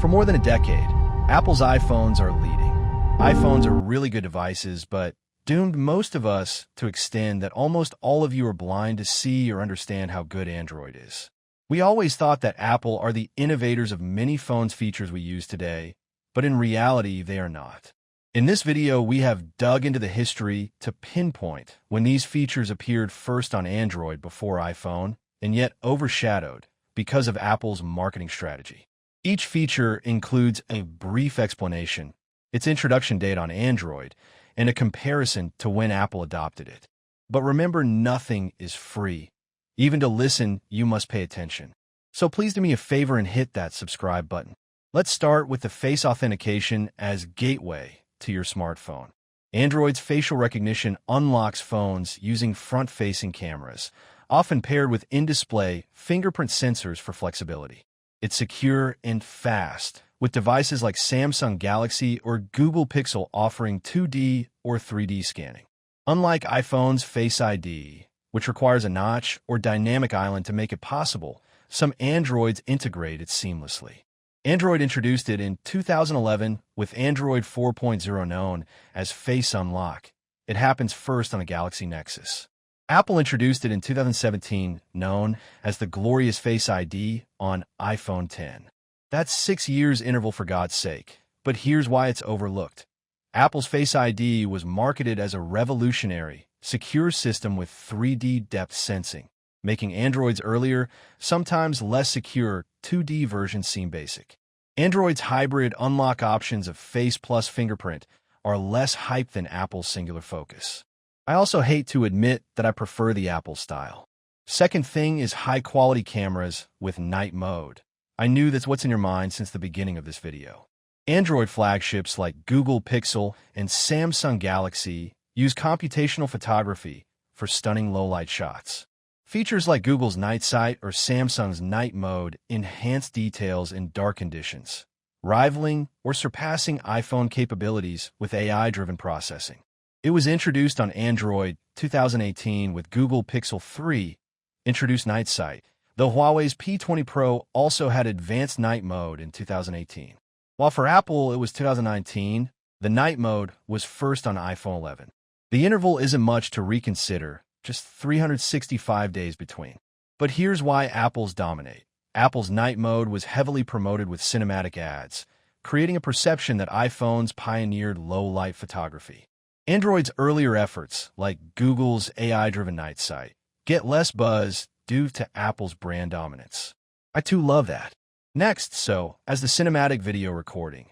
For more than a decade, Apple's iPhones are leading. iPhones are really good devices, but doomed most of us to extend that almost all of you are blind to see or understand how good Android is. We always thought that Apple are the innovators of many phones features we use today, but in reality, they are not. In this video, we have dug into the history to pinpoint when these features appeared first on Android before iPhone, and yet overshadowed because of Apple's marketing strategy. Each feature includes a brief explanation, its introduction date on Android, and a comparison to when Apple adopted it. But remember, nothing is free. Even to listen, you must pay attention. So please do me a favor and hit that subscribe button. Let's start with the face authentication as gateway to your smartphone. Android's facial recognition unlocks phones using front-facing cameras, often paired with in-display fingerprint sensors for flexibility. It's secure and fast, with devices like Samsung Galaxy or Google Pixel offering 2D or 3D scanning. Unlike iPhone's Face ID, which requires a notch or dynamic island to make it possible, some Androids integrate it seamlessly. Android introduced it in 2011 with Android 4.0 known as Face Unlock. It happens first on the Galaxy Nexus. Apple introduced it in 2017, known as the glorious Face ID on iPhone X. That's 6 years interval for God's sake, but here's why it's overlooked. Apple's Face ID was marketed as a revolutionary, secure system with 3D depth sensing, making Android's earlier, sometimes less secure 2D versions seem basic. Android's hybrid unlock options of Face plus fingerprint are less hype than Apple's singular focus. I also hate to admit that I prefer the Apple style. Second thing is high-quality cameras with night mode. I knew that's what's in your mind since the beginning of this video. Android flagships like Google Pixel and Samsung Galaxy use computational photography for stunning low-light shots. Features like Google's Night Sight or Samsung's Night Mode enhance details in dark conditions, rivaling or surpassing iPhone capabilities with AI-driven processing. It was introduced on Android 2018 with Google Pixel 3, introduced Night Sight, though Huawei's P20 Pro also had advanced night mode in 2018. While for Apple it was 2019, the night mode was first on iPhone 11. The interval isn't much to reconsider, just 365 days between. But here's why Apple's dominate. Apple's night mode was heavily promoted with cinematic ads, creating a perception that iPhones pioneered low-light photography. Android's earlier efforts, like Google's AI-driven Night Sight, get less buzz due to Apple's brand dominance. I too love that. Next, as the cinematic video recording,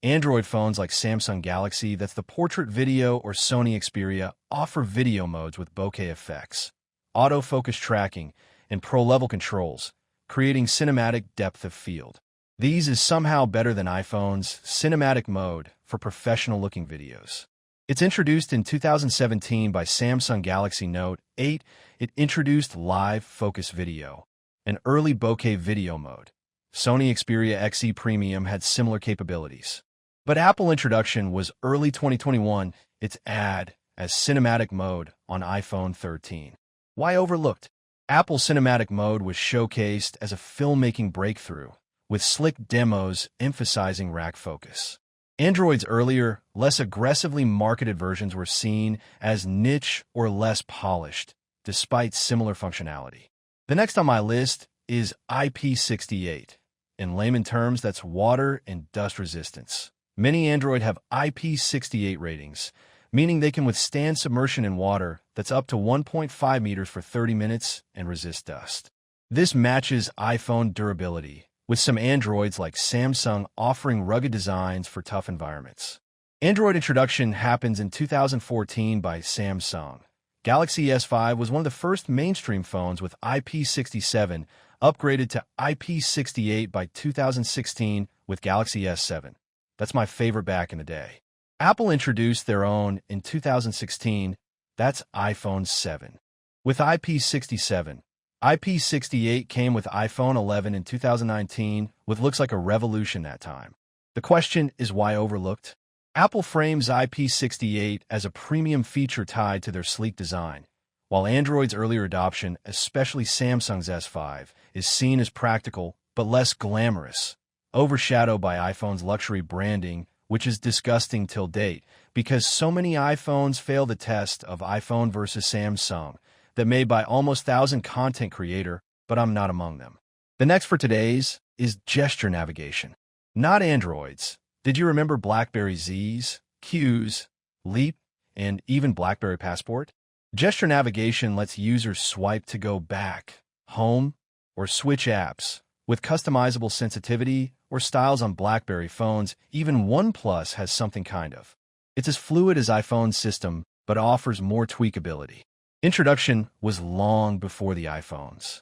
Android phones like Samsung Galaxy, that's the portrait video, or Sony Xperia offer video modes with bokeh effects, autofocus tracking, and pro-level controls, creating cinematic depth of field. These is somehow better than iPhone's cinematic mode for professional-looking videos. It's introduced in 2017 by Samsung Galaxy Note 8. It introduced live focus video, an early bokeh video mode. Sony Xperia XE Premium had similar capabilities. But Apple introduction was early 2021, its ad as cinematic mode on iPhone 13. Why overlooked? Apple's cinematic mode was showcased as a filmmaking breakthrough, with slick demos emphasizing rack focus. Android's earlier, less aggressively marketed versions were seen as niche or less polished, despite similar functionality. The next on my list is IP68. In layman terms, that's water and dust resistance. Many Android have IP68 ratings, meaning they can withstand submersion in water that's up to 1.5 meters for 30 minutes and resist dust. This matches iPhone durability, with some Androids like Samsung offering rugged designs for tough environments. Android introduction happens in 2014 by Samsung. Galaxy S5 was one of the first mainstream phones with IP67, upgraded to IP68 by 2016 with Galaxy S7. That's my favorite back in the day. Apple introduced their own in 2016, that's iPhone 7. With IP67, IP68 came with iPhone 11 in 2019, which looks like a revolution that time. The question is why overlooked? Apple frames IP68 as a premium feature tied to their sleek design, while Android's earlier adoption, especially Samsung's S5, is seen as practical but less glamorous, overshadowed by iPhone's luxury branding, which is disgusting till date, because so many iPhones fail the test of iPhone versus Samsung that made by almost 1,000 content creator, but I'm not among them. The next for today's is gesture navigation. Not Androids. Did you remember Blackberry Z's, Q's, Leap, and even Blackberry Passport? Gesture navigation lets users swipe to go back, home, or switch apps. With customizable sensitivity or styles on Blackberry phones, even OnePlus has something kind of. It's as fluid as iPhone's system, but offers more tweakability. Introduction was long before the iPhones.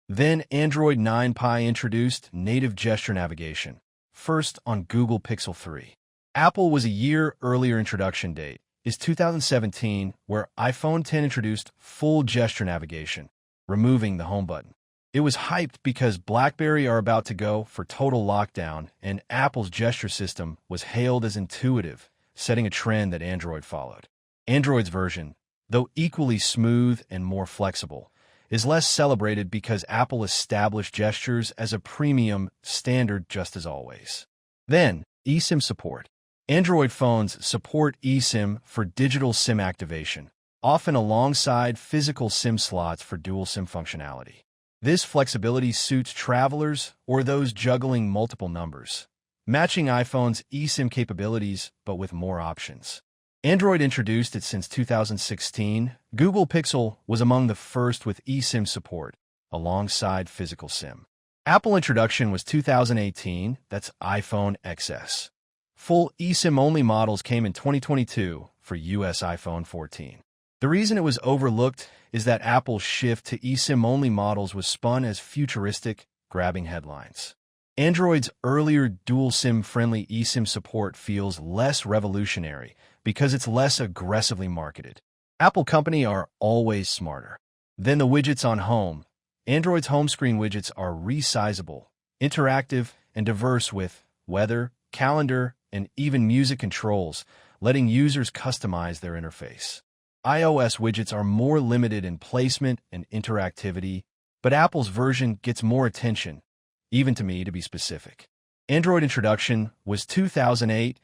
Then Android 9 Pie introduced native gesture navigation, first on Google Pixel 3. Apple was a year earlier introduction date, is 2017, where iPhone 10 introduced full gesture navigation, removing the home button. It was hyped because BlackBerry are about to go for total lockdown, and Apple's gesture system was hailed as intuitive, setting a trend that Android followed. Android's version, though equally smooth and more flexible, is less celebrated because Apple established gestures as a premium standard just as always. Then, eSIM support. Android phones support eSIM for digital SIM activation, often alongside physical SIM slots for dual SIM functionality. This flexibility suits travelers or those juggling multiple numbers, matching iPhone's eSIM capabilities but with more options. Android introduced it since 2016. Google Pixel was among the first with eSIM support, alongside physical SIM. Apple introduction was 2018, that's iPhone XS. Full eSIM-only models came in 2022 for US iPhone 14. The reason it was overlooked is that Apple's shift to eSIM-only models was spun as futuristic, grabbing headlines. Android's earlier dual SIM-friendly eSIM support feels less revolutionary because it's less aggressively marketed. Apple company are always smarter. Then the widgets on home. Android's home screen widgets are resizable, interactive, and diverse with weather, calendar, and even music controls, letting users customize their interface. iOS widgets are more limited in placement and interactivity, but Apple's version gets more attention, even to me to be specific. Android introduction was 2008.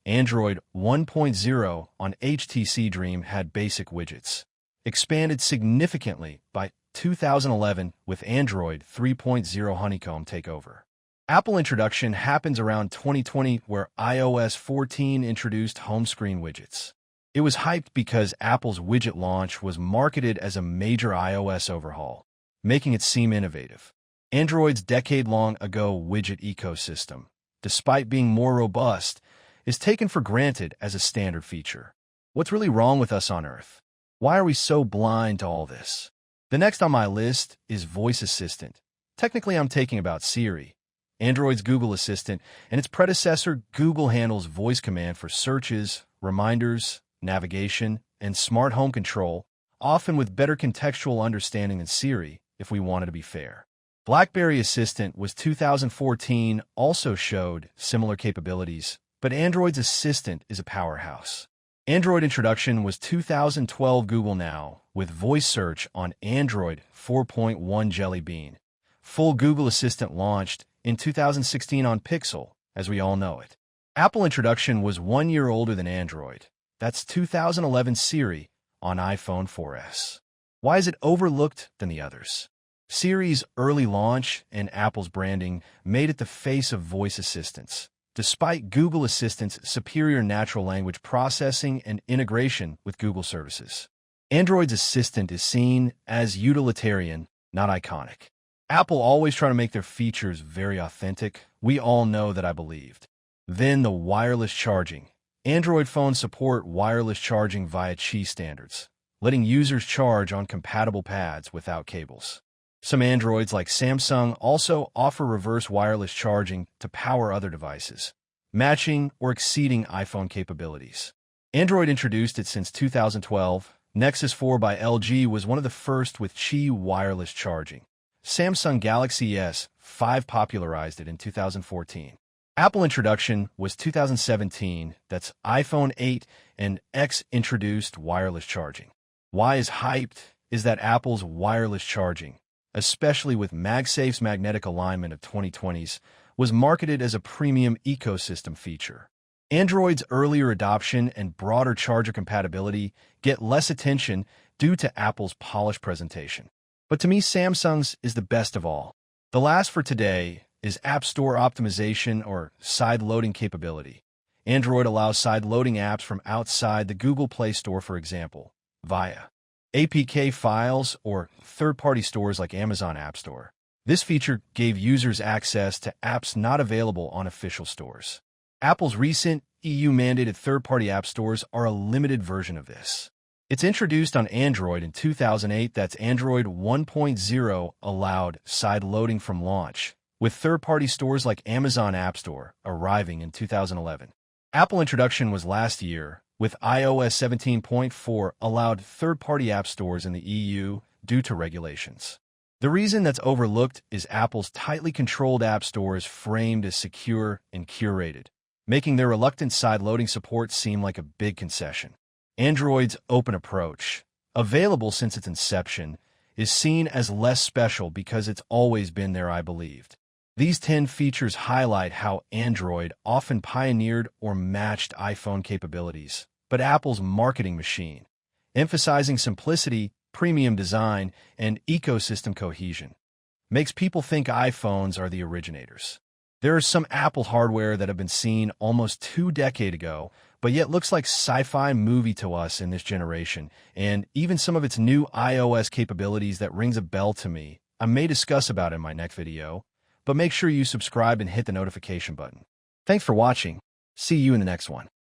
Android 1.0 on HTC Dream had basic widgets, expanded significantly by 2011 with Android 3.0 Honeycomb takeover. Apple introduction happens around 2020 where iOS 14 introduced home screen widgets. It was hyped because Apple's widget launch was marketed as a major iOS overhaul, making it seem innovative. Android's decade-long ago widget ecosystem, despite being more robust, is taken for granted as a standard feature. What's really wrong with us on Earth? Why are we so blind to all this? The next on my list is Voice Assistant. Technically, I'm taking about Siri, Android's Google Assistant, and its predecessor, Google handles voice command for searches, reminders, navigation, and smart home control, often with better contextual understanding than Siri, if we wanted to be fair. Blackberry Assistant was 2014, also showed similar capabilities, but Android's Assistant is a powerhouse. Android introduction was 2012 Google Now, with voice search on Android 4.1 Jelly Bean. Full Google Assistant launched in 2016 on Pixel, as we all know it. Apple introduction was 1 year older than Android. That's 2011 Siri on iPhone 4S. Why is it overlooked than the others? Siri's early launch and Apple's branding made it the face of voice assistants, despite Google Assistant's superior natural language processing and integration with Google services. Android's Assistant is seen as utilitarian, not iconic. Apple always try to make their features very authentic. We all know that I believed. Then the wireless charging. Android phones support wireless charging via Qi standards, letting users charge on compatible pads without cables. Some Androids like Samsung also offer reverse wireless charging to power other devices, matching or exceeding iPhone capabilities. Android introduced it since 2012. Nexus 4 by LG was one of the first with Qi wireless charging. Samsung Galaxy S5 popularized it in 2014. Apple introduction was 2017. That's iPhone 8 and X introduced wireless charging. Why is hyped is that Apple's wireless charging, especially with MagSafe's magnetic alignment of 2020's was marketed as a premium ecosystem feature. Android's earlier adoption and broader charger compatibility get less attention due to Apple's polished presentation. But to me, Samsung's is the best of all. The last for today is App Store optimization or side-loading capability. Android allows side-loading apps from outside the Google Play Store, for example, via APK files or third-party stores like Amazon App Store. This feature gave users access to apps not available on official stores. Apple's recent EU-mandated third-party app stores are a limited version of this. It's introduced on Android in 2008. That's Android 1.0 allowed side-loading from launch, with third-party stores like Amazon App Store arriving in 2011. Apple introduction was last year, with iOS 17.4 allowed third-party app stores in the EU due to regulations. The reason that's overlooked is Apple's tightly controlled app store is framed as secure and curated, making their reluctant side-loading support seem like a big concession. Android's open approach, available since its inception, is seen as less special because it's always been there, I believed. These 10 features highlight how Android often pioneered or matched iPhone capabilities, but Apple's marketing machine, emphasizing simplicity, premium design, and ecosystem cohesion, makes people think iPhones are the originators. There is some Apple hardware that have been seen almost 2 decades ago, but yet looks like sci-fi movie to us in this generation, and even some of its new iOS capabilities that rings a bell to me. I may discuss about in my next video, but make sure you subscribe and hit the notification button. Thanks for watching. See you in the next one.